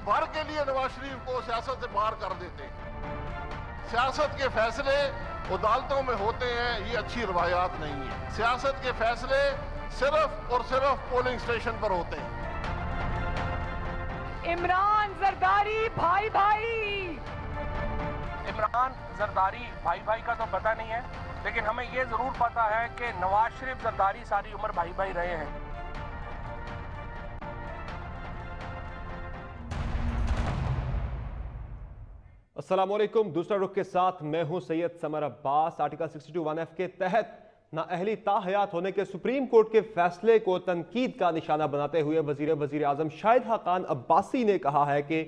भर के लिए नवाज शरीफ को सियासत से बाहर कर देते। सियासत के फैसले अदालतों में होते हैं, ये अच्छी रवायात नहीं है। सियासत के फैसले सिर्फ और सिर्फ पोलिंग स्टेशन पर होते हैं। इमरान जरदारी भाई भाई, इमरान जरदारी भाई भाई का तो पता नहीं है, लेकिन हमें ये जरूर पता है कि नवाज शरीफ जरदारी सारी उम्र भाई भाई रहे हैं। अस्सलामुअलैकुम। दूसरा रुख के साथ मैं हूं Syed summer Abbas. Article 62(1)(f) के तहत नाअहली ताहयात होने के सुप्रीम कोर्ट के फैसले को तनकीद का निशाना बनाते हुए वजीर आजम शाहिद खाकान अब्बासी ने कहा है कि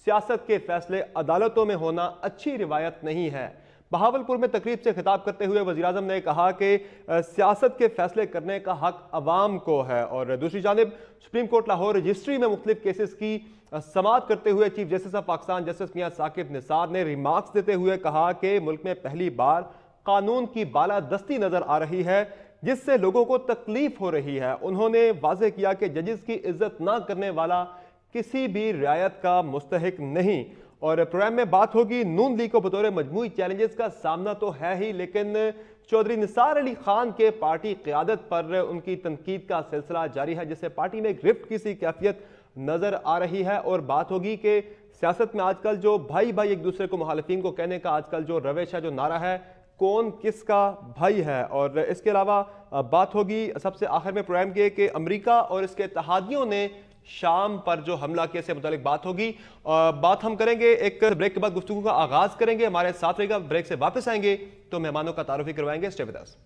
सियासत के फैसले अदालतों में होना अच्छी रिवायत नहीं है। बहावलपुर में तकरीब से खिताब करते हुए वजीर आजम ने कहा कि सियासत के फैसले करने का हक अवाम को है। और दूसरी जानिब सुप्रीम कोर्ट लाहौर रजिस्ट्री में मुख्तलिफ केसेस की समाअत करते हुए chief justice of Pakistan justice Mian Saqib Nisar ने रिमार्क्स देते हुए कहा कि मुल्क में पहली बार कानून की बालादस्ती नजर आ रही है, जिससे लोगों को तकलीफ हो रही है। उन्होंने वाज़ेह किया कि जजेस की इज्जत ना करने वाला किसी भी रियायत का मुस्तहिक नहीं। और प्रोग्राम में बात होगी नून लीग को बतौर मजमूई चैलेंजेस का सामना तो है ही, लेकिन चौधरी निसार अली खान के पार्टी क़यादत पर उनकी तनकीद का सिलसिला जारी है, जिससे पार्टी में गिरफ्त की सी कैफियत नजर आ रही है। और बात होगी कि सियासत में आजकल जो भाई भाई एक दूसरे को मुखालिफिन को कहने का आजकल जो रविश है, जो नारा है, कौन किसका भाई है। और इसके अलावा बात होगी सबसे आखिर में प्रोग्राम के कि अमेरिका और इसके इत्तेहादियों ने शाम पर जो हमला किया से मुतालिक बात होगी। बात हम करेंगे, एक ब्रेक के बाद गुफ्तगू का आगाज करेंगे। हमारे साथ रहेगा, ब्रेक से वापस आएंगे तो मेहमानों का तारुफी करवाएंगे। Stay with us.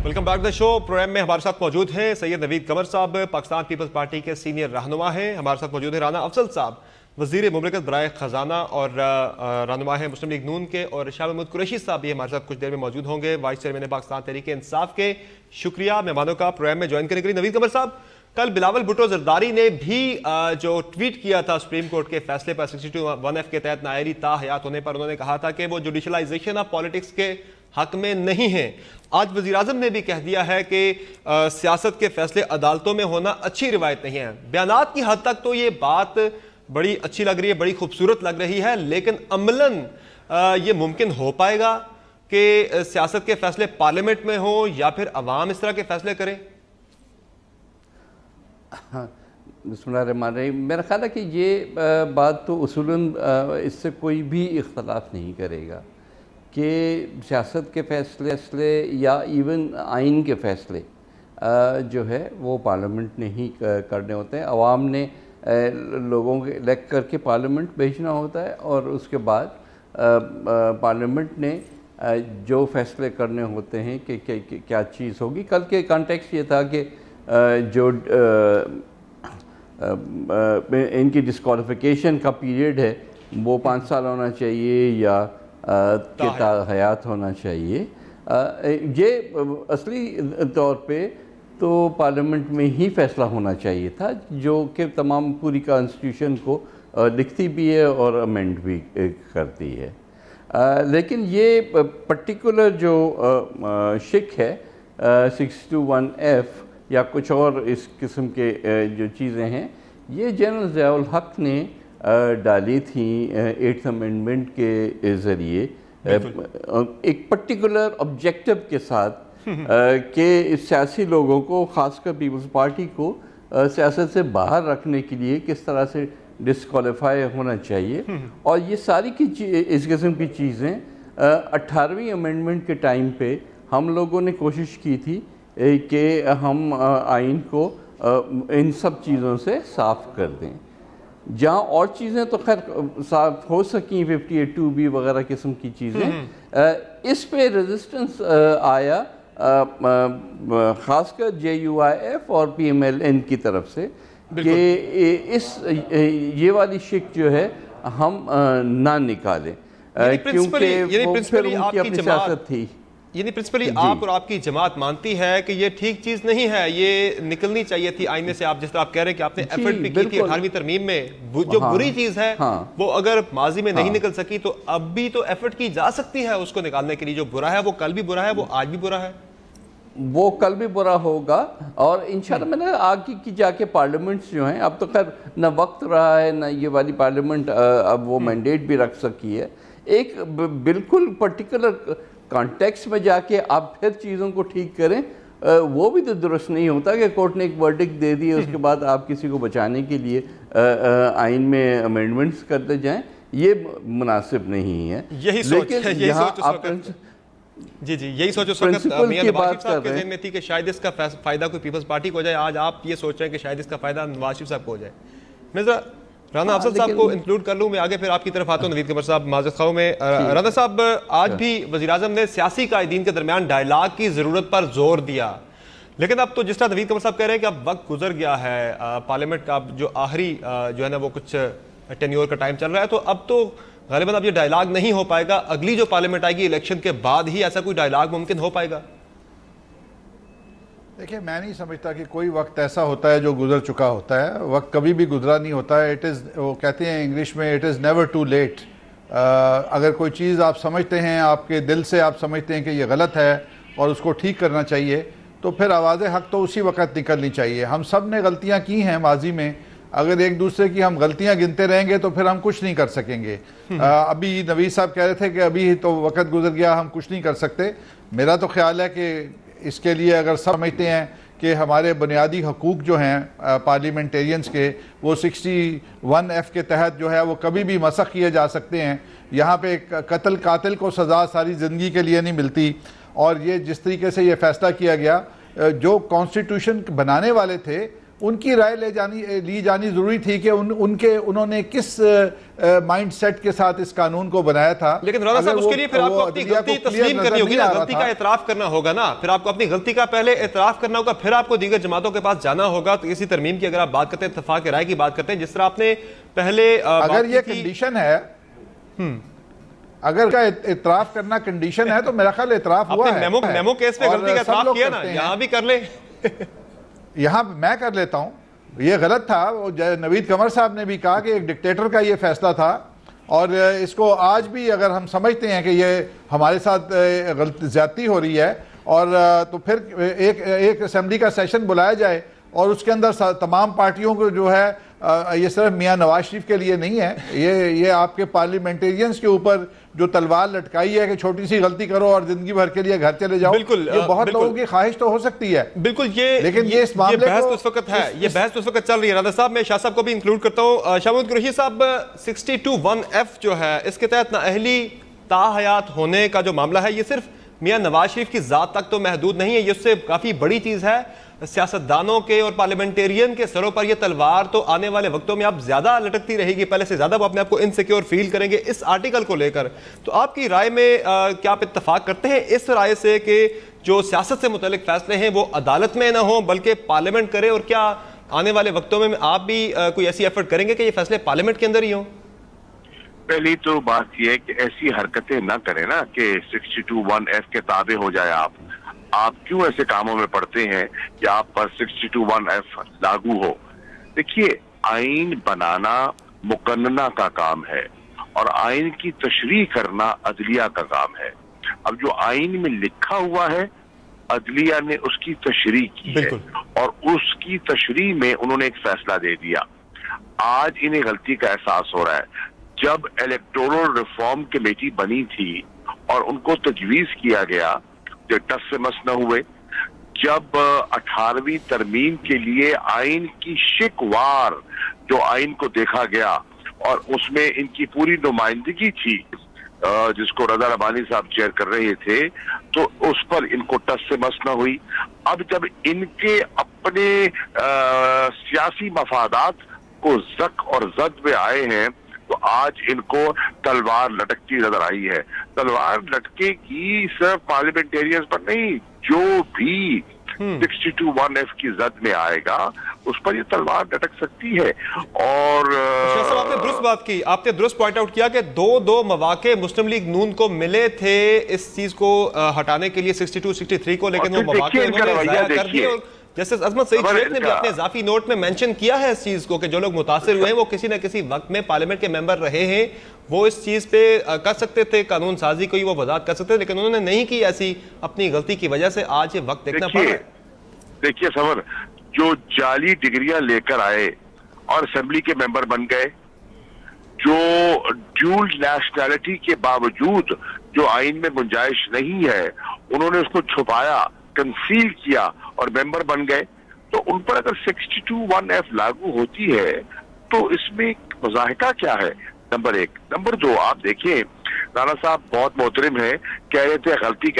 Welcome back the show. Program में हमारे साथ मौजूद हैं सैयद नवीद कमर साहब, पाकिस्तान पीपल्स पार्टी के सीनियर रहनुमा हैं। हमारे साथ मौजूद है राना अफजल साहब, वजीर मुमलिकत बराए खजाना और रहनुमा है मुस्लिम लीग नून के। और शाह महमूद कुरैशी साहब भी हमारे साथ कुछ देर में मौजूद होंगे, वाइस चेयरमैन पाकिस्तान तहरीक इंसाफ के। शुक्रिया मेहमानों का प्रोग्राम में ज्वाइन करने के लिए। नवीद कमर साहब, कल बिलावल भुट्टो जरदारी ने भी जो ट्वीट किया था सुप्रीम कोर्ट के फैसले पर 62(1)(f) के तहत नाअहली ताहयात होने पर, उन्होंने कहा था कि वो जुडिशलाइजेशन ऑफ पॉलिटिक्स के हक में नहीं है। आज वजीर आजम ने भी कह दिया है कि सियासत के फैसले अदालतों में होना अच्छी रिवायत नहीं है। बयानात की हद तक तो ये बात बड़ी अच्छी लग रही है, बड़ी खूबसूरत लग रही है, लेकिन अमलन ये मुमकिन हो पाएगा कि सियासत के फैसले पार्लियामेंट में हो या फिर अवाम इस तरह के फैसले करे? बिस्मिल्लाहिर्रहमानिर्रहीम। मेरा ख्याल है कि ये बात तो उसूलन इससे कोई भी इख्तलाफ नहीं करेगा कि सियासत के फैसले या इवन आइन के फैसले जो है वो पार्लियामेंट ने ही करने होते हैं। अवाम ने लोगों के इलेक्ट करके पार्लियामेंट भेजना होता है और उसके बाद पार्लियामेंट ने जो फैसले करने होते हैं कि क्या चीज़ होगी। कल के कॉन्टेक्स्ट ये था कि जो इनकी डिस्क्वालिफिकेशन का पीरियड है वो 5 साल होना चाहिए या हयात होना चाहिए। ये असली तौर पे तो पार्लियामेंट में ही फैसला होना चाहिए था, जो कि तमाम पूरी कॉन्स्टिट्यूशन को लिखती भी है और अमेंड भी करती है। लेकिन ये पर्टिकुलर जो शिक है 62(1)(f) या कुछ और इस किस्म के जो चीज़ें हैं, ये जनरल ज़ियाउल हक ने डाली थी 8th अमेंडमेंट के ज़रिए एक पर्टिकुलर ऑब्जेक्टिव के साथ कि सियासी लोगों को, ख़ासकर पीपल्स पार्टी को सियासत से बाहर रखने के लिए किस तरह से डिस्क्वालीफाई होना चाहिए। और ये सारी की इस किस्म की चीज़ें 18वीं अमेंडमेंट के टाइम पे हम लोगों ने कोशिश की थी कि हम आइन को इन सब चीज़ों से साफ़ कर दें। जहाँ और चीज़ें तो खैर साफ हो सकी, 58(2)B वगैरह किस्म की चीज़ें, इस पे रेजिस्टेंस आया ख़ासकर JUIF और PMLN की तरफ से कि ये वाली शिक जो है हम ना निकालें, क्योंकि वो फिर उनकी अपनी सियासत थी। यानी प्रिंसिपली आप और आपकी जमात मानती है कि ये ठीक चीज नहीं है, ये निकलनी चाहिए थी आईने से। आप जिस तरह आप कह रहे हैं कि आपने एफर्ट भी की थी 18वीं तरमीम में, जो बुरी चीज है वो अगर माजी में नहीं निकल सकी तो अब भी तो एफर्ट की जा सकती है उसको निकालने के लिए। जो बुरा है वो कल भी बुरा है, वो आज भी बुरा है। वो कल भी बुरा होगा। और इंशाल्लाह मैंने आगे की जाके पार्लियामेंट्स जो हैं, अब तो खैर न वक्त रहा है न ये वाली पार्लियामेंट अब वो मैंडेट भी रख सकी है, एक बिल्कुल पर्टिकुलर कॉन्टेक्स्ट में जाके आप फिर चीज़ों को ठीक करें, वो भी तो दुरुस्त नहीं होता कि कोर्ट ने एक वर्डिक्ट दे दी उसके बाद आप किसी को बचाने के लिए आइन में अमेंडमेंट्स करते जाएं, ये मुनासिब नहीं है। यही सोच, यही सोच जी यही सोच उस वक्त मियां नवाज शरीफ साहब के ज़हन में थी कि शायद इसका फायदा कोई पीपल्स पार्टी को हो जाए। आज आप ये सोच रहे हैं कि शायद इसका फायदा नवाज शरीफ साहब को हो जाए। मैं जरा राना अफजल साहब को इंक्लूड कर लूँ, मैं आगे फिर आपकी तरफ आता हूँ। नवीद कमर साहब माजरत खाओ में, राना साहब आज भी वज़ीर आज़म ने सियासी कायदीन के दरमियान डायलाग की ज़रूरत पर जोर दिया, लेकिन अब तो जिस तरह नवीद कमर साहब कह रहे हैं कि अब वक्त गुजर गया है, पार्लियामेंट का जो आखिरी जो है ना वो कुछ टेन्योर का टाइम चल रहा है, तो अब तो गालिबन अब ये डायलॉग नहीं हो पाएगा। अगली जो पार्लियामेंट आएगी इलेक्शन के बाद ही ऐसा कोई डायलॉग मुमकिन हो पाएगा। देखिए, मैं नहीं समझता कि कोई वक्त ऐसा होता है जो गुजर चुका होता है। वक्त कभी भी गुजरा नहीं होता है। इट इज़, वो कहते हैं इंग्लिश में, it is never too late. अगर कोई चीज़ आप समझते हैं, आपके दिल से आप समझते हैं कि ये गलत है और उसको ठीक करना चाहिए, तो फिर आवाज़ हक तो उसी वक्त निकलनी चाहिए। हम सब ने गलतियाँ की हैं माजी में, अगर एक दूसरे की हम गलतियां गिनते रहेंगे तो फिर हम कुछ नहीं कर सकेंगे। अभी नवीद साहब कह रहे थे कि अभी तो वक्त गुजर गया, हम कुछ नहीं कर सकते। मेरा तो ख्याल है कि इसके लिए अगर समझते हैं कि हमारे बुनियादी हकूक़ जो हैं पार्लियामेंटेरियंस के, वो 61F के तहत जो है वो कभी भी मसख किए जा सकते हैं। यहाँ पे कातिल को सज़ा सारी ज़िंदगी के लिए नहीं मिलती। और ये जिस तरीके से ये फ़ैसला किया गया, जो कॉन्स्टिट्यूशन बनाने वाले थे उनकी राय ली जानी ज़रूरी थी कि उन्होंने किस माइंड सेट के साथ इस कानून को बनाया था। लेकिन राना साहब, उसके लिए फिर आपको अपनी गलती तस्लीम करनी होगी ना, गलती का एतराफ़ करना होगा ना, फिर आपको अपनी गलती का पहले एतराफ़ करना होगा, फिर आपको दीगर जमातों के पास जाना होगा। तो इसी तरमीम की अगर आप बात करते हैं, इत्तेफाक राय की बात करते हैं, जिस तरह आपने पहले अगर ये कंडीशन है, अगर का एतराफ़ करना कंडीशन है, तो मेरा ख्याल एतराफ़ हुआ है। मेमो केस पे गलती का एतराफ़ किया ना, यहाँ भी कर ले। यहाँ मैं कर लेता हूँ, ये गलत था। वो नवीद कमर साहब ने भी कहा कि एक डिक्टेटर का ये फैसला था, और इसको आज भी अगर हम समझते हैं कि ये हमारे साथ गलत ज्यादती हो रही है, और तो फिर एक असेंबली का सेशन बुलाया जाए और उसके अंदर तमाम पार्टियों को जो है, ये सिर्फ मियां नवाज शरीफ के लिए नहीं है, ये आपके पार्लियामेंटेरियंस के ऊपर जो तलवार लटकाई है कि छोटी सी गलती करो और जिंदगी भर के लिए घर चले जाओ। बिल्कुल, ये बहुत लोगों की ख्वाहिश तो हो सकती है, बिल्कुल। लेकिन ये इस मामले बहस तो उस वक्त है, ये बहस तो उस वक्त चल रही है। राना साहब, मैं शाह साहब को भी इंक्लूड करता हूँ। शाह कुरैशी साहब, 62(1)F जो है, इसके तहत नाअहली ताहयात होने का जो मामला है, ये सिर्फ मियां नवाज शरीफ की ज़ात तक तो महदूद नहीं है, ये उससे काफ़ी बड़ी चीज़ है। सियासतदानों के और पार्लियामेंटेरियन के सरों पर यह तलवार तो आने वाले वक्तों में अब ज्यादा लटकती रहेगी, पहले से ज्यादा वो अपने आप को इनसिक्योर फील करेंगे इस आर्टिकल को लेकर। तो आपकी राय में क्या आप इत्तेफाक करते हैं इस राय से कि जो सियासत से मुतल्लिक फैसले हैं वो अदालत में ना हो बल्कि पार्लियामेंट करे, और क्या आने वाले वक्तों में आप भी कोई ऐसी एफर्ट करेंगे कि ये फैसले पार्लियामेंट के अंदर ही हों? पहली तो बात यह है कि ऐसी हरकतें ना करें ना कि 62(1)F के ताबे हो जाए। आप क्यों ऐसे कामों में पड़ते हैं कि आप पर 62(1)F लागू हो? देखिए, आइन बनाना मुकन्ना का काम है और आइन की तशरीह करना अदलिया का काम है। अब जो आइन में लिखा हुआ है, अदलिया ने उसकी तशरीह की है और उसकी तशरीह में उन्होंने एक फैसला दे दिया। आज इन्हें गलती का एहसास हो रहा है। जब इलेक्टोरल रिफॉर्म कमेटी बनी थी और उनको तजवीज किया गया, जो टस से मस न हुए, जब 18वीं तरमीम के लिए आइन की शिकवार जो आइन को देखा गया और उसमें इनकी पूरी नुमाइंदगी थी, जिसको रजा रबानी साहब चेयर कर रहे थे, तो उस पर इनको टस से मस न हुई। अब जब इनके अपने सियासी मफादात को जक और जद में आए हैं, तो आज इनको तलवार लटकती नजर आई है। तलवार लटकेगी सिर्फ पार्लियामेंटेरियंस पर नहीं, जो भी 62(1)F की जद में आएगा उस पर ये तलवार लटक सकती है। और आपने दुरुस्त बात की, आपने दुरुस्त पॉइंट आउट किया कि दो मौके मुस्लिम लीग नून को मिले थे इस चीज को हटाने के लिए 62, 63 को, लेकिन वो मौके उन्होंने ज़ाया कर दिए। जस्टिस अजमत सईद शेख ने भी अपने इजाफी नोट में मेंशन किया है इस चीज को कि जो लोग मुतासिर हुए हैं वो किसी न किसी वक्त में पार्लियामेंट के मेंबर रहे हैं, वो इस चीज पे कर सकते थे, कानून साजी को ही वो वजाहत कर सकते थे, लेकिन उन्होंने नहीं की ऐसी अपनी गलती की वजह से आज ये वक्त देखना पड़ रहा है। देखिए समर, जो जाली डिग्रियां लेकर आए और असेंबली के मेंबर बन गए, जो ड्यूल नेशनैलिटी के बावजूद जो आइन में गुंजाइश नहीं है उन्होंने उसको छुपाया, कंसील किया और मेंबर बन गए, तो उन पर अगर 62(1)(f) लागू होती है तो इसमें मुज़ाहिका क्या है? नंबर एक। नंबर दो, आप देखिए राणा साहब बहुत मोहतरम है, कह रहे थे गलती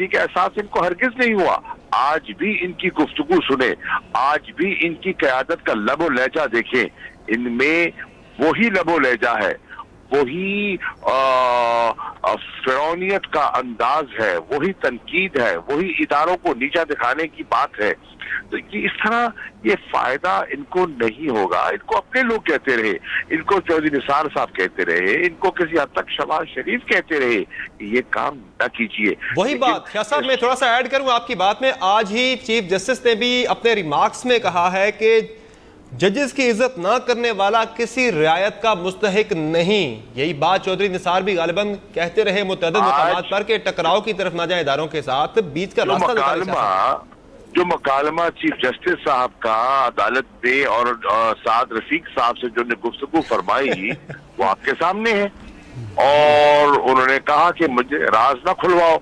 का एहसास इनको हरगिज नहीं हुआ। आज भी इनकी गुफ्तगू सुने, आज भी इनकी क़यादत का लबो लहजा देखें, इनमें वही लबो लहजा है, वही फिरौनियत का अंदाज है, वही तनकीद है, वही इदारों को नीचा दिखाने की बात है। तो ये इस तरह ये फायदा इनको नहीं होगा। इनको अपने लोग कहते रहे, इनको चौधरी निसार साहब कहते रहे, इनको किसी हद तक शहबाज शरीफ कहते रहे, ये काम न कीजिए। वही बात शाह साहब मैं थोड़ा सा ऐड करूं आपकी बात में, आज ही चीफ जस्टिस ने भी अपने रिमार्क्स में कहा है कि जजेस की इज्जत ना करने वाला किसी रियायत का मुस्तहिक नहीं। यही बात चौधरी निसार भी गालिबन कहते रहे मुतअद्दिद मकामात पर कि टकराव की तरफ ना जाए इदारों के साथ, बीच का रास्ता जो मकालमा चीफ जस्टिस साहब का अदालत पे और साद रफीक साहब से जो गुफ्तगू फरमाई वो आपके सामने है, और उन्होंने कहा कि मुझे राज ना खुलवाओ,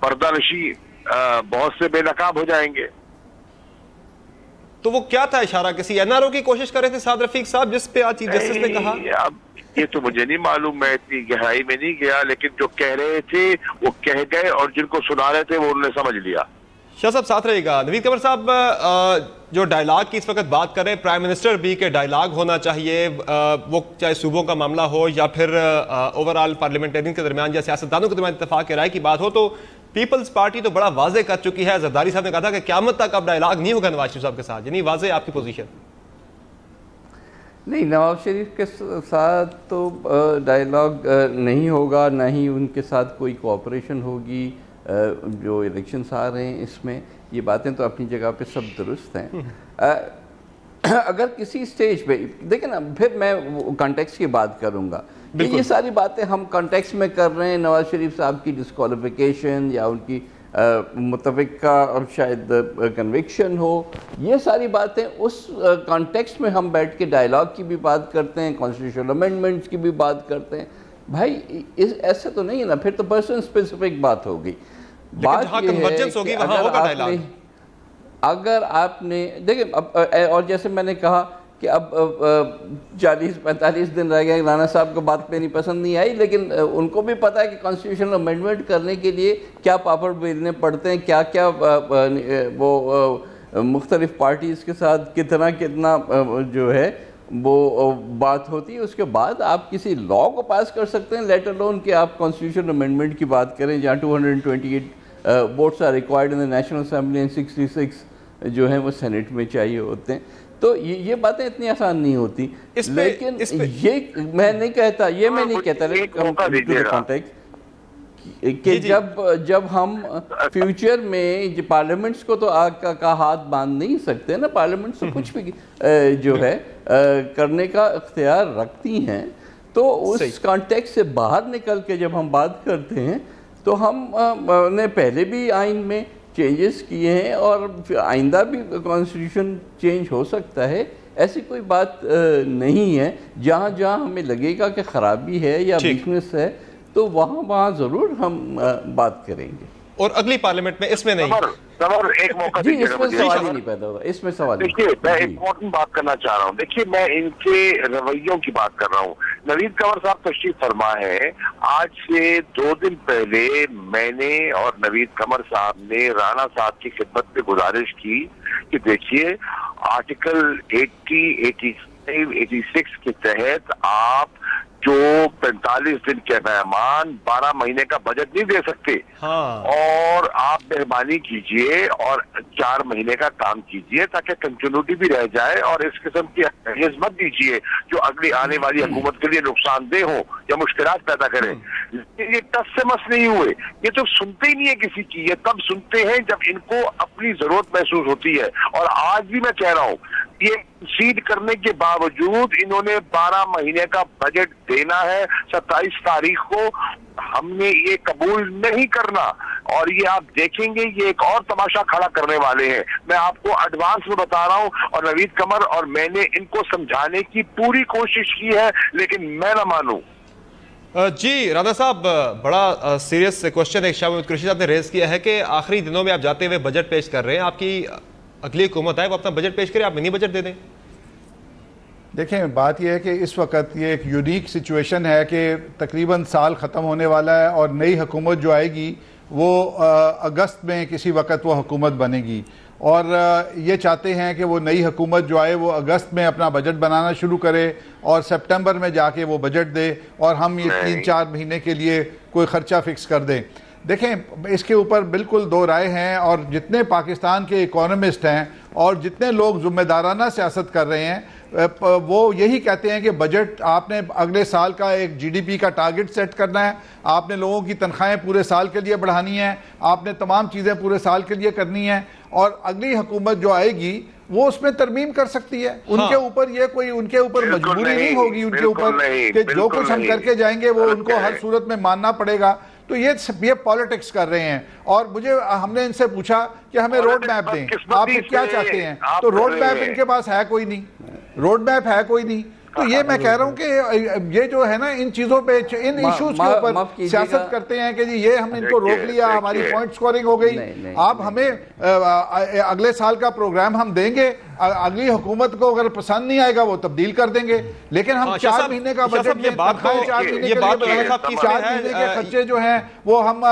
पर्दानशी बहुत से बेनकाब हो जाएंगे। तो वो क्या था इशारा? किसी एनआरओ की कोशिश कर रहे थे साद रफीक साहब, जिस पे आज चीफ जस्टिस ने कहा? अब ये तो मुझे नहीं मालूम, मैं इतनी गहराई में नहीं गया, लेकिन जो कह रहे थे वो कह गए और जिनको सुना रहे थे वो उन्होंने समझ लिया। शाह साहब साथ रहेगा। नवीद कमर साहब जो डायलॉग की इस वक्त बात कर रहे हैं, प्राइम मिनिस्टर भी के डायलॉग होना चाहिए, वो चाहे सूबों का मामला हो या फिर ओवरऑल पार्लियामेंटेरियन के दरमियान या सियासतदानों के दरमियान इत्तेफाक राय की बात हो, तो पीपल्स पार्टी तो बड़ा वाजे कर चुकी है। जरदारी साहब ने कहा था कि क़यामत तक अब डायलॉग नहीं होगा नवाज शरीफ साहब के साथ, यानी वाजे आपकी पोजीशन? नहीं, नवाज शरीफ के साथ तो डायलॉग नहीं होगा, ना ही उनके साथ कोई कोऑपरेशन होगी। जो इलेक्शंस आ रहे हैं इसमें ये बातें तो अपनी जगह पे सब दुरुस्त हैं। अगर किसी स्टेज पे देखिए ना, फिर मैं कॉन्टेक्स्ट की बात करूंगा। ये सारी बातें हम कॉन्टेक्स्ट में कर रहे हैं, नवाज शरीफ साहब की डिस्क्वालिफिकेशन या उनकी मुतफिक का अब शायद कन्विक्शन हो, ये सारी बातें उस कॉन्टेक्स्ट में हम बैठ के डायलॉग की भी बात करते हैं, कॉन्स्टिट्यूशनल अमेंडमेंट्स की भी बात करते हैं। भाई ऐसे तो नहीं है ना, फिर तो पर्सन स्पेसिफिक बात होगी। बात ये है कि अगर आपने देखिए और जैसे मैंने कहा कि अब 40-45 दिन रह गए, राणा साहब को बात पे नहीं पसंद नहीं आई, लेकिन उनको भी पता है कि कॉन्स्टिट्यूशनल अमेंडमेंट करने के लिए क्या पापड़ बेलने पड़ते हैं, क्या क्या वो मुख्तलिफ पार्टीज़ के साथ कितना जो है वो बात होती है। उसके बाद आप किसी लॉ को पास कर सकते हैं, लेट अलोन कि आप कॉन्स्टिट्यूशनल अमेंडमेंट की बात करें जहाँ 228 votes are required in the national assembly and 66 जो हैं वो सेनेट में चाहिए होते हैं। तो ये बातें इतनी आसान नहीं होती। लेकिन ये मैं नहीं कहता, ये मैं नहीं कहता, लेकिन कि जब हम फ्यूचर में पार्लियामेंट्स को तो आग का हाथ बांध नहीं सकते ना, पार्लियामेंट से कुछ भी जो है करने का इख्तियार रखती हैं। तो उस कॉन्टेक्स्ट से बाहर निकल के जब हम बात करते हैं तो हम ने पहले भी आइन में चेंजेस किए हैं और आइंदा भी कॉन्स्टिट्यूशन चेंज हो सकता है। ऐसी कोई बात नहीं है। जहाँ जहाँ हमें लगेगा कि ख़राबी है या वीकनेस है तो वहाँ ज़रूर हम बात करेंगे, और अगली पार्लियामेंट में इसमें नहीं। एक मौका जी, इसमें सवाल ही नहीं पैदा होगा, इसमें सवाल। देखिए मैं इम्पोर्टेंट बात करना चाह रहा हूँ। देखिए मैं इनके रवैयों की बात कर रहा हूँ। नवीद कंवर साहब तशरीफ फरमा है। आज से 2 दिन पहले मैंने और नवीद कंवर साहब ने राणा साहब की खिदमत में गुजारिश की कि देखिए आर्टिकल 80, 85, 86 के तहत आप जो 45 दिन के मेहमान 12 महीने का बजट नहीं दे सकते। हाँ। और आप मेहरबानी कीजिए और 4 महीने का काम कीजिए ताकि कंटिन्यूटी भी रह जाए और इस किस्म की अहमियत मत दीजिए जो अगली आने वाली हुकूमत के लिए नुकसानदेह हो या मुश्किलात पैदा करें। ये टस से मस नहीं हुए, ये तो सुनते ही नहीं है किसी की, ये तब सुनते हैं जब इनको अपनी जरूरत महसूस होती है। और आज भी मैं कह रहा हूँ, ये सीड करने के बावजूद इन्होंने 12 महीने का बजट देना है 27 तारीख को, हमने ये कबूल नहीं करना। और ये आप देखेंगे ये एक और तमाशा खड़ा करने वाले हैं। मैं आपको एडवांस में बता रहा हूं, और नवीद कमर और मैंने इनको समझाने की पूरी कोशिश की है, लेकिन मैं ना मानूं। जी राना साहब, बड़ा सीरियस क्वेश्चन है शाह कुरैशी साहब ने रेज किया है कि आखिरी दिनों में आप जाते हुए बजट पेश कर रहे हैं, आपकी अगली हुकूमत आए वो अपना बजट पेश करे, आप मिनी बजट दे दें। देखें, बात यह है कि इस वक्त ये एक यूनिक सिचुएशन है कि तकरीबन साल ख़त्म होने वाला है और नई हुकूमत जो आएगी वो अगस्त में किसी वक्त वो हुकूमत बनेगी, और ये चाहते हैं कि वो नई हुकूमत जो आए वो अगस्त में अपना बजट बनाना शुरू करे और सितंबर में जाके वो बजट दे और हम ये 3-4 महीने के लिए कोई ख़र्चा फिक्स कर दें। देखें, इसके ऊपर बिल्कुल दो राय हैं, और जितने पाकिस्तान के इकोनॉमिस्ट हैं और जितने लोग ज़िम्मेदाराना सियासत कर रहे हैं वो यही कहते हैं कि बजट आपने अगले साल का एक जीडीपी का टारगेट सेट करना है, आपने लोगों की तनख्वाहें पूरे साल के लिए बढ़ानी है, आपने तमाम चीज़ें पूरे साल के लिए करनी है, और अगली हुकूमत जो आएगी वो उसमें तरमीम कर सकती है। उनके ऊपर ये कोई उनके ऊपर मजबूरी नहीं होगी उनके ऊपर कि जो कुछ हम करके जाएंगे वो उनको हर सूरत में मानना पड़ेगा। तो ये पॉलिटिक्स कर रहे हैं। और हमने इनसे पूछा कि हमें रोड मैप दें, आप क्या चाहते हैं, तो रोड मैप इनके पास है कोई नहीं, रोड मैप है कोई नहीं। तो ये मैं कह रहा हूँ कि ये जो है ना इन चीजों पे, इन इश्यूज के ऊपर सियासत करते हैं कि जी ये हम इनको रोक लिया, हमारी पॉइंट स्कोरिंग हो गई। आप हमें अगले साल का प्रोग्राम हम देंगे, अगली हुकूमत को अगर पसंद नहीं आएगा वो तब्दील कर देंगे, लेकिन हम 4 महीने का बजट, 4 महीने के खर्चे जो हैं वो हम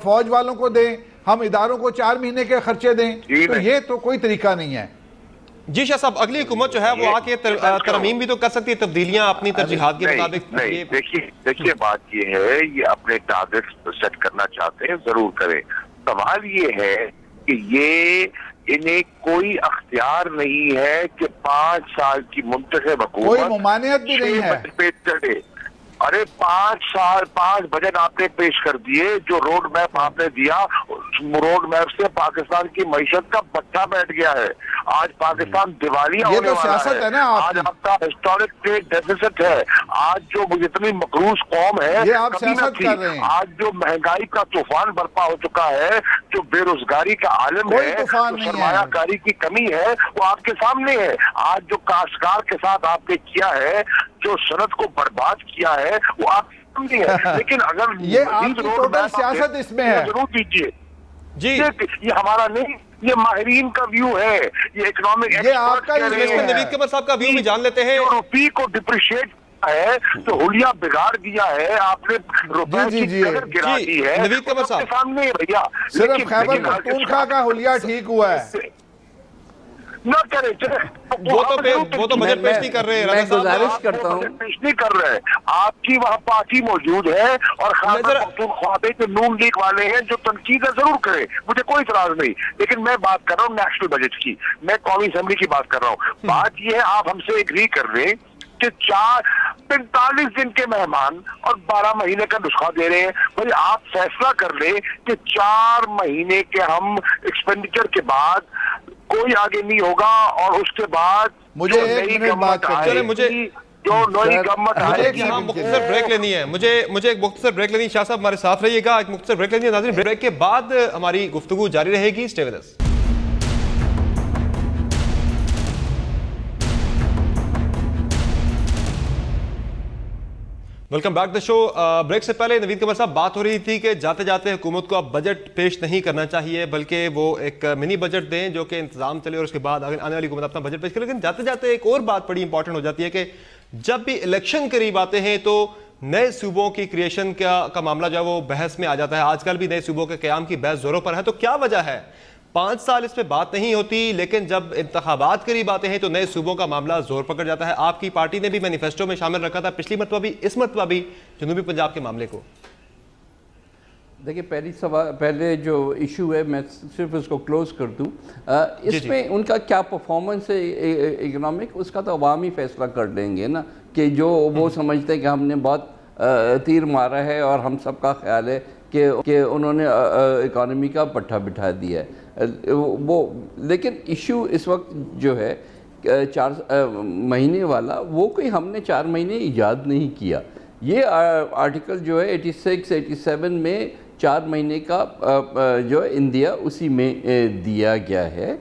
फौज वालों को दें, हम इदारों को 4 महीने के खर्चे दें, तो ये तो कोई तरीका नहीं है। जी शाह साहब, अगली हुकूमत जो है वो आके तरमीम भी तो कर सकती है, तब्दीलियां अपनी तरजीहात के मुताबिक। नहीं, देखिए बात ये है, ये अपने टारगेट सेट करना चाहते हैं, जरूर करें। सवाल ये है कि ये इन्हें कोई अख्तियार नहीं है कि 5 साल की मुंतखब हुकूमत, कोई मुमानियत भी नहीं है। अरे 5 बजट आपने पेश कर दिए, जो रोड मैप आपने दिया, रोड मैप से पाकिस्तान की मईशत का बट्टा बैठ गया है। आज पाकिस्तान दिवालिया होने वाला है ना, आज आपका हिस्टोरिक ट्रेड डेफिसिट है, आज जो इतनी मकरूज कौम है, ये आप सियासत कर रहे हैं। आज जो महंगाई का तूफान बर्पा हो चुका है, जो बेरोजगारी का आलम है, जो सरमायाकारी की कमी है, वो आपके सामने है। आज जो काश्तकार के साथ आपने किया है, जो सनत को बर्बाद किया है, वो आप समझे है। लेकिन अगर ये आपकी टोटल सियासत इसमें है, जरूर दीजिए जी। ये हमारा नहीं, ये माहिरीन का व्यू है, ये इकोनॉमिक ये आपका नवीद कमर साहब का व्यू भी जान लेते हैं। रुपये को डिप्रिशिएट है तो हुलिया बिगाड़ दिया है आपने, रुपए की कदर गिरा दी है, नवीद कमर साहब सामने है भैया। सिर्फ खैबर पख्तूनख्वा का हुलिया ठीक हुआ है, न करे वो तो बजट पेश नहीं कर रहे। मैं गुजारिश करता हूँ, पेश नहीं कर रहे। आपकी वहाँ पार्टी मौजूद है और खैबर पख्तूनख्वा पे जो नून लीग वाले हैं जो तनकीद जरूर करें, मुझे कोई इतराज नहीं, लेकिन मैं बात कर रहा हूँ नेशनल बजट की, मैं कौमी असेंबली की बात कर रहा हूँ। बात यह है, आप हमसे एग्री कर रहे हैं कि 45 दिन के मेहमान और 12 महीने का नुस्खा दे रहे हैं। भाई आप फैसला कर ले कि 4 महीने के हम एक्सपेंडिचर के बाद कोई आगे नहीं होगा, और उसके बाद मुझे एक मिनट बात करते, मुझे जो नई गवर्नमेंट आएगी, मुख्तसर ब्रेक लेनी है, मुझे एक मुख्तसर ब्रेक लेनी है। शाह साहब हमारे साथ रहिएगा, एक मुख्तसर ब्रेक लेनी है। नाज़रीन, ब्रेक के बाद हमारी गुफ्तगू जारी रहेगी, stay with us. Welcome back the show. Break से पहले नवीद कमर साहब बात हो रही थी कि जाते जाते हुकूमत को अब बजट पेश नहीं करना चाहिए, बल्कि वो एक मिनी बजट दें जो कि इंतजाम चले और उसके बाद आने वाली हुकूमत अपना बजट पेश करे। लेकिन जाते जाते एक और बात बड़ी इंपॉर्टेंट हो जाती है कि जब भी इलेक्शन करीब आते हैं तो नए सूबों की क्रिएशन का मामला जो है वो बहस में आ जाता है। आजकल भी नए सूबों के क़याम की बहस जोरों पर है। तो क्या वजह है 5 साल इस पे बात नहीं होती, लेकिन जब इंतखाबात करीब आते हैं तो नए सूबों का मामला जोर पकड़ जाता है। आपकी पार्टी ने भी मैनिफेस्टो में शामिल रखा था पिछली मरतबा भी, इस मरतबा भी जनूबी पंजाब के मामले को। देखिए, पहले जो इशू है मैं सिर्फ उसको क्लोज कर दूं, इसमें उनका क्या परफॉर्मेंस है इकोनॉमिक, उसका तो अवाम ही फैसला कर लेंगे ना, कि जो वो समझते हैं कि हमने बहुत तीर मारा है और हम सबका ख्याल है कि उन्होंने इकॉनमी का पट्टा बिठा दिया है वो। लेकिन इशू इस वक्त जो है 4 महीने वाला, वो कोई हमने 4 महीने ईजाद नहीं किया। ये आर्टिकल जो है 86-87 में 4 महीने का जो है इंडिया उसी में दिया गया है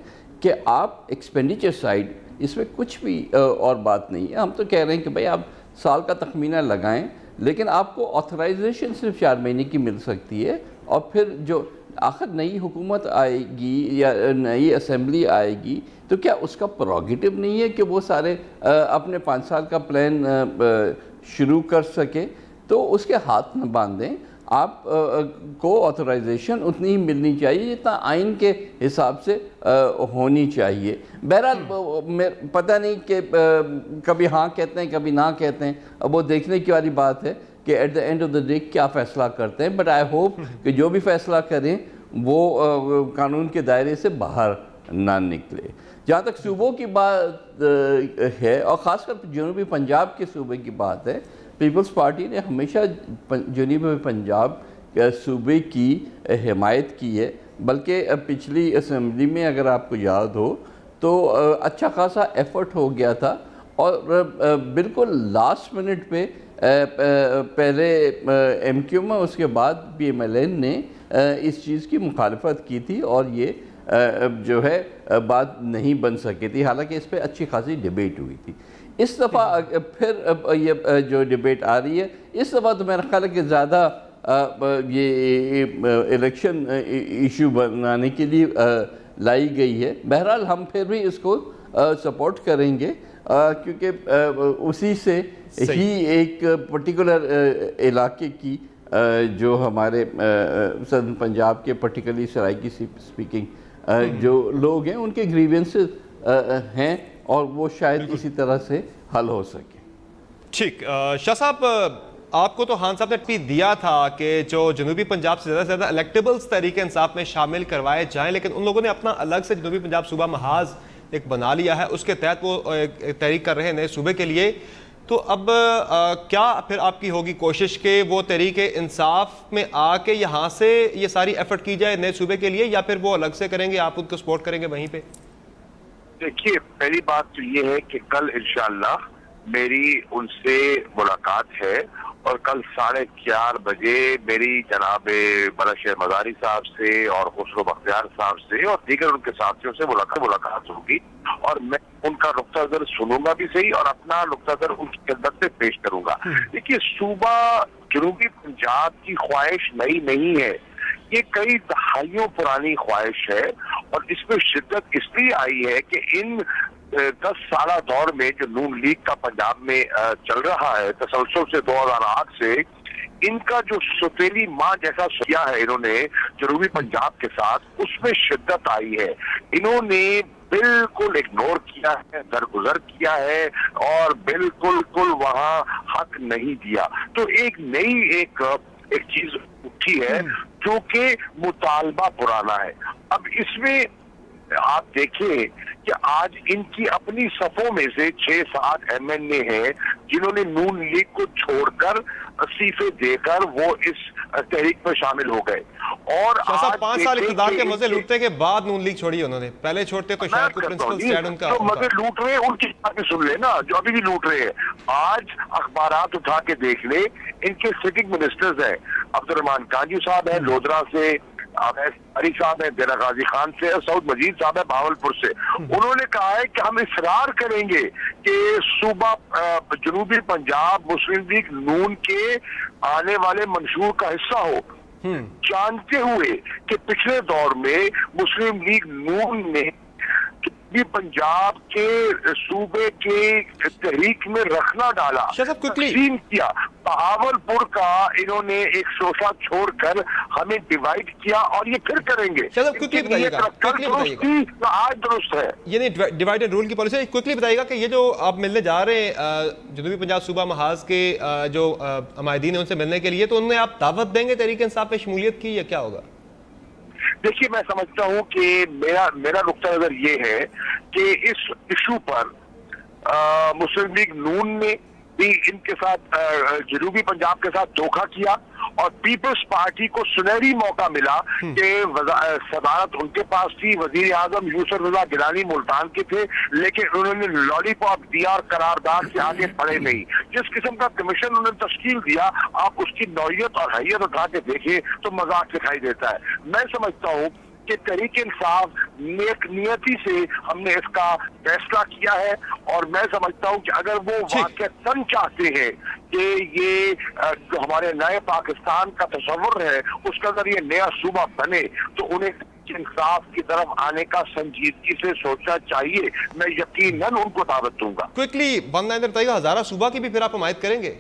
कि आप एक्सपेंडिचर साइड इसमें कुछ भी और बात नहीं है। हम तो कह रहे हैं कि भाई आप साल का तखमीना लगाएं, लेकिन आपको ऑथराइजेशन सिर्फ 4 महीने की मिल सकती है। और फिर जो आखिर नई हुकूमत आएगी या नई असेंबली आएगी तो क्या उसका प्रोगेटिव नहीं है कि वो सारे अपने 5 साल का प्लान शुरू कर सके? तो उसके हाथ न बांधें, आप को ऑथराइजेशन उतनी ही मिलनी चाहिए जितना आइन के हिसाब से होनी चाहिए। बहरहाल पता नहीं कि कभी हाँ कहते हैं कभी ना कहते हैं, अब वो देखने की वाली बात है कि at the end of the day क्या फ़ैसला करते हैं। बट आई होप कि जो भी फ़ैसला करें वो कानून के दायरे से बाहर ना निकले। जहाँ तक सूबों की बात है और ख़ासकर जनूबी पंजाब के सूबे की बात है, पीपल्स पार्टी ने हमेशा जनूबी पंजाब सूबे की हिमायत की है। बल्कि पिछली असेंबली में अगर आपको याद हो तो अच्छा खासा एफर्ट हो गया था और बिल्कुल लास्ट मिनट पे पहले MQ में, उसके बाद PMLN ने इस चीज़ की मुखालफत की थी और ये जो है बात नहीं बन सकी थी। हालांकि इस पर अच्छी खासी डिबेट हुई थी। इस दफ़ा फिर ये जो डिबेट आ रही है, इस दफ़ा तो मेरा ख्याल है कि ज़्यादा ये इलेक्शन इशू बनाने के लिए लाई गई है। बहरहाल हम फिर भी इसको सपोर्ट करेंगे क्योंकि उसी से ही एक पर्टिकुलर इलाके की जो हमारे सदर्न पंजाब के पर्टिकुलरली सराइकी स्पीकिंग जो लोग हैं उनके ग्रीवेंसेस हैं और वो शायद इसी तरह से हल हो सके। ठीक, शाह साहब आपको तो खान साहब ने ट्वीट दिया था कि जो जनूबी पंजाब से ज़्यादा इलेक्टेबल्स तहरीक इंसाफ में शामिल करवाए जाएं, लेकिन उन लोगों ने अपना अलग से जनूबी पंजाब सूबा महाज एक बना लिया है, उसके तहत वो तहरीक कर रहे हैं नए सूबे के लिए। तो अब क्या फिर आपकी होगी कोशिश कि वो तहरीक इंसाफ में आके यहाँ से ये सारी एफर्ट की जाए नए सूबे के लिए, या फिर वो अलग से करेंगे, आप उनको सपोर्ट करेंगे वहीं पे? देखिए, पहली बात तो ये है कि कल इंशाअल्लाह मेरी उनसे मुलाकात है और कल 4:30 बजे मेरी जनाबे बलशेर मजारी साहब से और खुसरो बख्तियार साहब से और दीगर उनके साथियों से मुलाकात होगी और मैं उनका नुक्ता नजर सुनूंगा भी सही और अपना नुक्ता नजर उनकी खिदमत में पेश करूंगा। देखिए, सूबा जनूबी पंजाब की ख्वाहिश नई नहीं है, ये कई दहाइयों पुरानी ख्वाहिश है और इसमें शिद्दत इसलिए आई है कि इन 10 साल दौर में जो नून लीग का पंजाब में चल रहा है तसलसल से 2008 से, इनका जो सौतेली माँ जैसा किया है इन्होंने जनूबी पंजाब के साथ, उसमें शिद्दत आई है। इन्होंने बिल्कुल इग्नोर किया है, दरगुजर किया है और बिल्कुल वहाँ हक नहीं दिया। तो एक नई एक चीज उठी है जो कि मुतालबा पुराना है। अब इसमें आप देखें कि आज इनकी अपनी सफों में से 6-7 MNA हैं जिन्होंने नून लीग को छोड़कर इस्तीफे देकर वो इस तहरीक में शामिल हो गए। और आज 5 साल इक़्तिदार के मजे लूटने के बाद नून लीग छोड़ी उन्होंने, पहले छोड़ते तो शायद कोई प्रिंसिपल स्टैंड उनका जो मजे लूट रहे हैं उनकी बातें सुन लेना, जो अभी भी लूट रहे हैं। आज अखबारात उठा के देख ले, इनके सिटिंग मिनिस्टर्स हैं, अब्दुर्रहमान कांजू साहब है लोधरा से, अरी साहब है देरा गाजी खान से, सऊद मजीद साहब है भावलपुर से। उन्होंने कहा है कि हम इसरार करेंगे कि सूबा जनूबी पंजाब मुस्लिम लीग नून के आने वाले मंशूर का हिस्सा हो, जानते हुए कि पिछले दौर में मुस्लिम लीग नून ने पंजाब के सूबे के तहरीक में रखना डाला, तकसीम किया। बहावलपुर का इन्होंने एक शोशा छोड़कर हमें डिवाइड किया और ये फिर करेंगे। क्विकली बताइएगा, आज दुरुस्त है ये नहीं डिवाइड एंड रूल की पॉलिसी। क्विकली बताइएगा कि ये जो आप मिलने जा रहे हैं जनूबी पंजाब सूबा महाज के जो अमायदीन है उनसे मिलने के लिए, तो उन्हें आप दावत देंगे तहरीक इंसाफ में शमूलियत की या क्या होगा? देखिए, मैं समझता हूं कि मेरा नुक्ता नजर ये है कि इस इशू पर मुस्लिम लीग नून ने भी इनके साथ जनूबी पंजाब के साथ धोखा किया और पीपल्स पार्टी को सुनहरी मौका मिला कि सदारत उनके पास थी। वजीर आजम यूसुफ रजा गिलानी मुल्तान के थे, लेकिन उन्होंने लॉलीपॉप दिया और करारदाद से आगे बढ़े नहीं। जिस किस्म का कमीशन उन्होंने तश्कील दिया, आप उसकी नौयत और हैयत उठा के देखिए तो मजाक दिखाई देता है। मैं समझता हूँ कि तहरीक इंसाफ नेक नियति से हमने इसका फैसला किया है और मैं समझता हूं कि अगर वो वाकई चाहते हैं कि ये जो हमारे नए पाकिस्तान का तस्वुर है उसका अगर ये नया सूबा बने तो उन्हें इंसाफ की तरफ आने का संजीदगी से सोचना चाहिए। मैं यकीनन उनको दावत दूंगा। क्विकली वन लाइन बताइएगा, हजारा सूबा की भी फिर आप हिमायत करेंगे?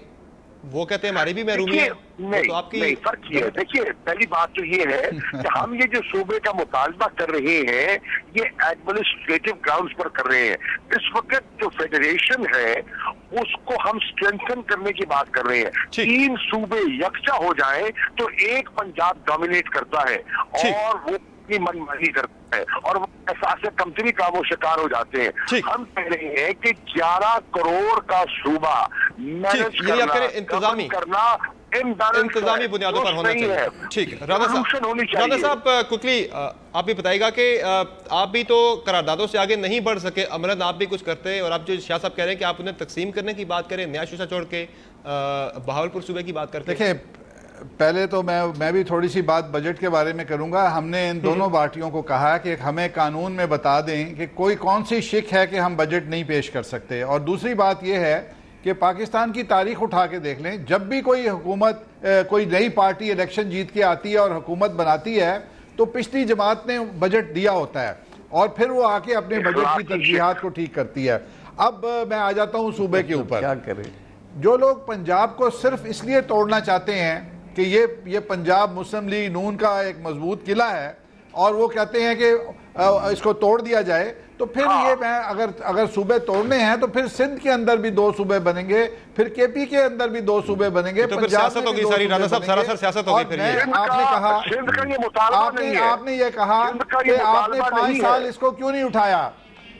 वो कहते हैं हमारी भी महरूमी है। नहीं फर्क ये है। देखिए, पहली बात तो ये है कि हम ये जो सूबे का मुतालबा कर रहे हैं ये एडमिनिस्ट्रेटिव ग्राउंड्स पर कर रहे हैं। इस वक्त जो फेडरेशन है उसको हम स्ट्रेंथन करने की बात कर रहे हैं। 3 सूबे यकजा हो जाएं तो एक पंजाब डोमिनेट करता है और वो मनमानी करता है और वो एहसास कमतरी का वो शिकार हो जाते हैं। हम कह रहे हैं कि 11 करोड़ का सूबा मैनेज करना इंतजामी बुनियादों पर होना चाहिए। ठीक है राना साहब, क्विकली आप भी बताइएगा कि आप भी तो करारदादों से आगे नहीं बढ़ सके। अमरन आप भी कुछ करते हैं और आप जो शाह साहब कह रहे हैं कि आप उन्हें तकसीम करने की बात करें, नया शीशा छोड़ के बहावलपुर सूबे की बात करते हैं। देखिए, पहले तो मैं भी थोड़ी सी बात बजट के बारे में करूंगा। हमने इन दोनों पार्टियों को कहा कि हमें कानून में बता दें कि कौन सी शिक है कि हम बजट नहीं पेश कर सकते। और दूसरी बात यह है कि पाकिस्तान की तारीख उठा के देख लें, जब भी कोई हुकूमत कोई नई पार्टी इलेक्शन जीत के आती है और हुकूमत बनाती है तो पिछली जमात ने बजट दिया होता है और फिर वो आके अपने बजट की तरजीहात को ठीक करती है। अब मैं आ जाता हूँ सूबे के ऊपर। क्या करें, जो लोग पंजाब को सिर्फ इसलिए तोड़ना चाहते हैं कि ये पंजाब मुस्लिम लीग नून का एक मजबूत किला है और वो कहते हैं कि इसको तोड़ दिया जाए, तो फिर ये मैं अगर सूबे तोड़ने हैं तो फिर सिंध के अंदर भी 2 सूबे बनेंगे, फिर केपी के अंदर भी 2 सूबे बनेंगे। तो सियासत होगी सारी, राना साहब सरासर सियासत होगी। फिर आपने कहा आपने ये कहा कि आपने 5 साल इसको क्यों नहीं उठाया।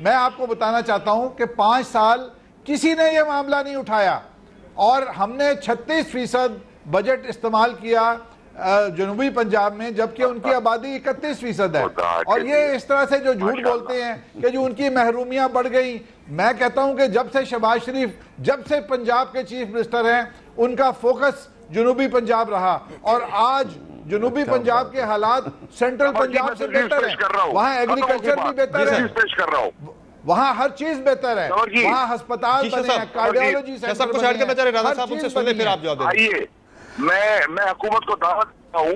मैं आपको बताना चाहता हूं कि 5 साल किसी ने ये मामला नहीं उठाया और हमने 36% बजट इस्तेमाल किया जनूबी पंजाब में, जबकि उनकी आबादी 31% है। और ये इस तरह से जो झूठ बोलते हैं कि जो उनकी महरूमियां बढ़ गई, मैं कहता हूं कि जब से शहबाज शरीफ जब से पंजाब के चीफ मिनिस्टर हैं उनका फोकस जनूबी पंजाब रहा और आज जनूबी पंजाब के हालात सेंट्रल पंजाब से बेहतर है। वहाँ एग्रीकल्चर भी बेहतर है, वहाँ हर चीज बेहतर है, वहाँ अस्पताल बने हैं, कार्डियोलॉजी सेंटर बने हैं। मैं हुकूमत को दावत देता हूँ,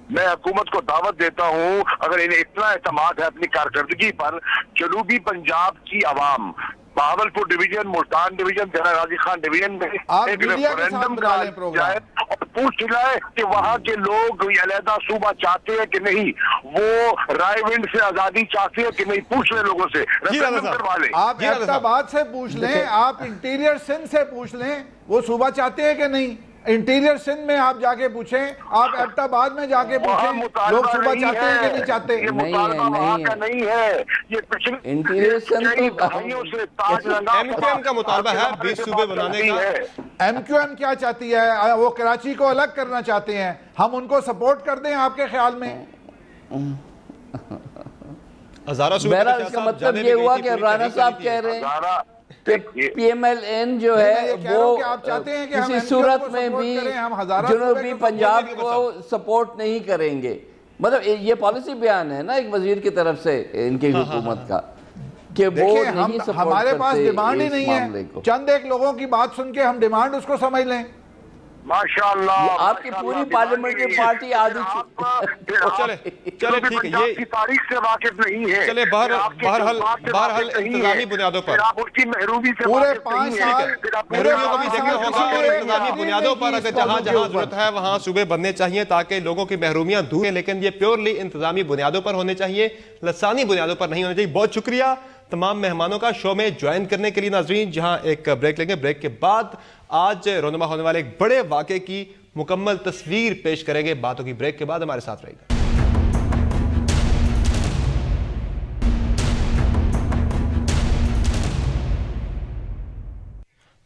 मैं हुकूमत को दावत देता हूँ, अगर इन्हें इतना एतमाद है अपनी कारकर्दगी पर, जनूबी पंजाब की आवाम बहावलपुर डिवीजन, मुल्तान डिवीजन, देरा गाजी खान डिवीजन में एक रेफरेंडम जाए और पूछ जाए कि वहाँ के लोग अलहदा सूबा चाहते हैं कि नहीं, वो रायविंड से आजादी चाहते हैं कि नहीं, पूछ लें लोगों से, रेफरेंडम करवा लें। आप एबटाबाद से पूछ लें, आप इंटीरियर सिंध से पूछ लें, वो सूबा चाहते हैं कि नहीं। इंटीरियर सिंध में आप जाके पूछें, आप एबटाबाद में जाके पूछें, लोग सूबा चाहते हैं कि नहीं चाहते। नहीं है ये इंटीरियर सिंध एमक्यूएम का मुतालबा है 20 सूबे बनाने का। एमक्यूएम क्या चाहती है? वो कराची को अलग करना चाहते हैं, हम उनको सपोर्ट कर दें आपके ख्याल में? इसका मतलब ये हुआ कि राना साहब कह रहे हैं PMLN जो है वो आप चाहते हैं कि किसी सूरत में भी जनूबी पंजाब को सपोर्ट नहीं करेंगे। मतलब ये पॉलिसी बयान है ना एक वजीर की तरफ से इनकी हुकूमत का कि वो नहीं सपोर्ट हमारे पास डिमांड ही नहीं है। चंद एक लोगों की बात सुन के हम डिमांड उसको समझ लें। माशाअल्लाह आपकी पूरी पार्लियामेंट्री पार्टी आधी चले ठीक है, ये तारीख से वाकिफ नहीं है। चले बहरहाल इंतजामी बुनियादों पर आप उसकी महरूमी से पूरे 5 साल महरूमियों को भी देखना होगा और इंतजामी बुनियादों पर अगर जहां जरूरत है वहां सूबे बनने चाहिए ताकि लोगों की महरूमियां दूर हैं, लेकिन ये प्योरली इंतजामी बुनियादों पर होने चाहिए, लसानी बुनियादों पर नहीं होने चाहिए। बहुत शुक्रिया तमाम मेहमानों का शो में ज्वाइन करने के लिए। नाजरीन, जहां एक ब्रेक लेंगे, ब्रेक के बाद आज रोनुमा होने वाले एक बड़े वाक़े की मुकम्मल तस्वीर पेश करेंगे। बातों की ब्रेक के बाद हमारे साथ रहेगा।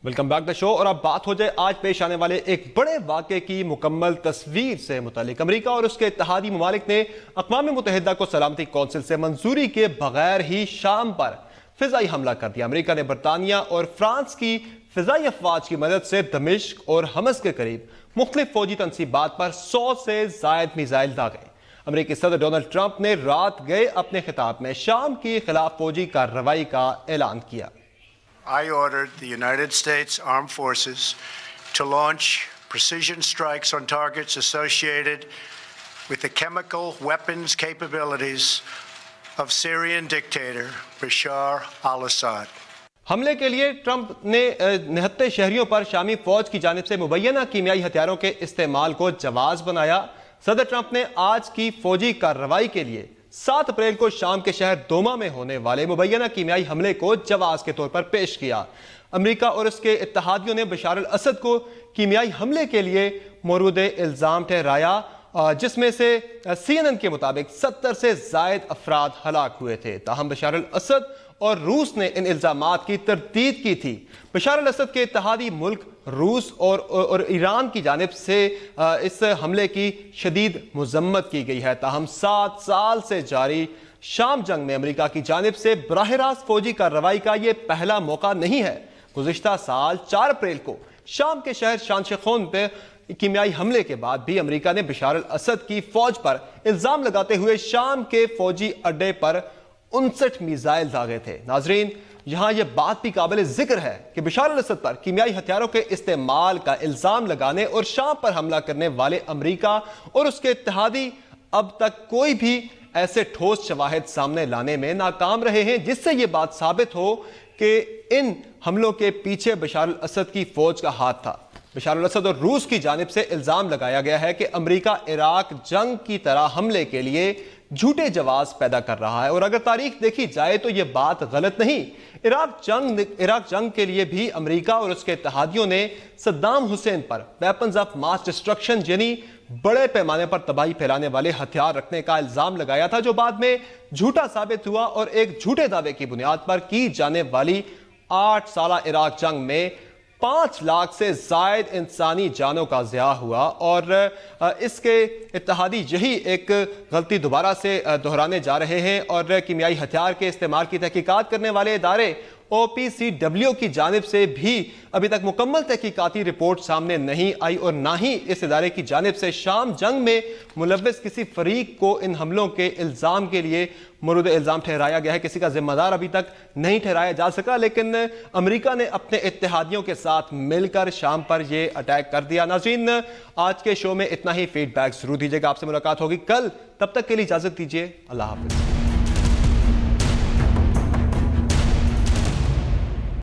Welcome back the show. और अब बात हो जाए आज पेश आने वाले एक बड़े वाक़े की मुकम्मल तस्वीर से मुतालिक। अमेरिका और उसके इत्तेहादी ममालिक ने अक़वाम मुत्तहिदा को सलामती कौंसिल से मंजूरी के बगैर ही शाम पर फिजाई हमला कर दिया। अमेरिका ने बरतानिया और फ्रांस की फिजाई अफवाज की मदद से दमिश्क और हमस के करीब मुख्तलिफ फौजी तनसीबात पर 100 से ज़ायद मिसाइल दागे। अमेरिकी सदर डोनाल्ड ट्रंप ने रात गए अपने खिताब में शाम की खिलाफ फौजी कार्रवाई का ऐलान किया। I ordered the United States Armed Forces to launch precision strikes on targets associated with the chemical weapons capabilities of Syrian dictator Bashar al-Assad. हमले के लिए ट्रंप ने निहत्ते शहरियों पर शामी फौज की जानिब से मुबैना कीमियाई हथियारों के इस्तेमाल को जवाज बनाया। सदर ट्रंप ने आज की फौजी कार्रवाई के लिए 7 अप्रैल को शाम के शहर दोमा में होने वाले मुबैना कीमियाई हमले को जवाज के तौर पर पेश किया। अमेरिका और उसके इत्तेहादियों ने बशार अल असद को कीमियाई हमले के लिए मोरूद इल्ज़ाम ठहराया, जिसमें से CNN के मुताबिक 70 से ज़ायद अफराद हलाक हुए थे। ताहम बशार अल असद और रूस ने इन इल्ज़ामात की तरदीद की थी। बशार अल असद के इत्तेहादी मुल्क रूस और ईरान की जानिब से इस हमले की शदीद मजम्मत की गई है। ताहम 7 साल से जारी शाम जंग में अमेरिका की जानिब से बराह रास्त फौजी कार्रवाई का यह पहला मौका नहीं है। गुज़िश्ता साल 4 अप्रैल को शाम के शहर शानशेखोन पे कीमियाई हमले के बाद भी अमेरिका ने बशार अल असद की फौज पर इल्जाम लगाते हुए शाम के फौजी अड्डे पर 59 मिसाइल दागे थे। नाजरीन, यहां यह बात भी काबिल जिक्र है कि बशार अल असद पर कीमियाई हथियारों के इस्तेमाल का इल्जाम लगाने और शाम पर हमला करने वाले अमेरिका और उसके इत्तेहादी अब तक कोई भी ऐसे ठोस शवाहिद सामने लाने में नाकाम रहे हैं जिससे यह बात साबित हो कि इन हमलों के पीछे बशार अल असद की फौज का हाथ था। बशार अल असद और रूस की जानिब से इल्जाम लगाया गया है कि अमेरिका इराक जंग की तरह हमले के लिए झूठे जवाब पैदा कर रहा है। और अगर तारीख देखी जाए तो यह बात गलत नहीं। इराक जंग के लिए भी अमेरिका और उसके इत्तेहादियों ने सद्दाम हुसैन पर वेपन्स ऑफ मास डिस्ट्रक्शन यानी बड़े पैमाने पर तबाही फैलाने वाले हथियार रखने का इल्जाम लगाया था, जो बाद में झूठा साबित हुआ और एक झूठे दावे की बुनियाद पर की जाने वाली 8 साला इराक जंग में 5 लाख से जायद इंसानी जानों का ज़िया हुआ। और इसके इत्तेहादी यही एक गलती दोबारा से दोहराने जा रहे हैं और कीमियाई हथियार के इस्तेमाल की तहकीकात करने वाले इदारे OPCW की जानिब से भी अभी तक मुकम्मल तहकीकाती रिपोर्ट सामने नहीं आई और ना ही इस इदारे की जानिब से शाम जंग में मुलव्वस किसी फरीक को इन हमलों के इल्ज़ाम के लिए मुरूद इल्ज़ाम ठहराया गया है। किसी का जिम्मेदार अभी तक नहीं ठहराया जा सका, लेकिन अमेरिका ने अपने इत्तेहादियों के साथ मिलकर शाम पर यह अटैक कर दिया। नाज़रीन, आज के शो में इतना ही। फीडबैक जरूर दीजिएगा। आपसे मुलाकात होगी कल, तब तक के लिए इजाज़त दीजिए। अल्लाह हाफ़िज़।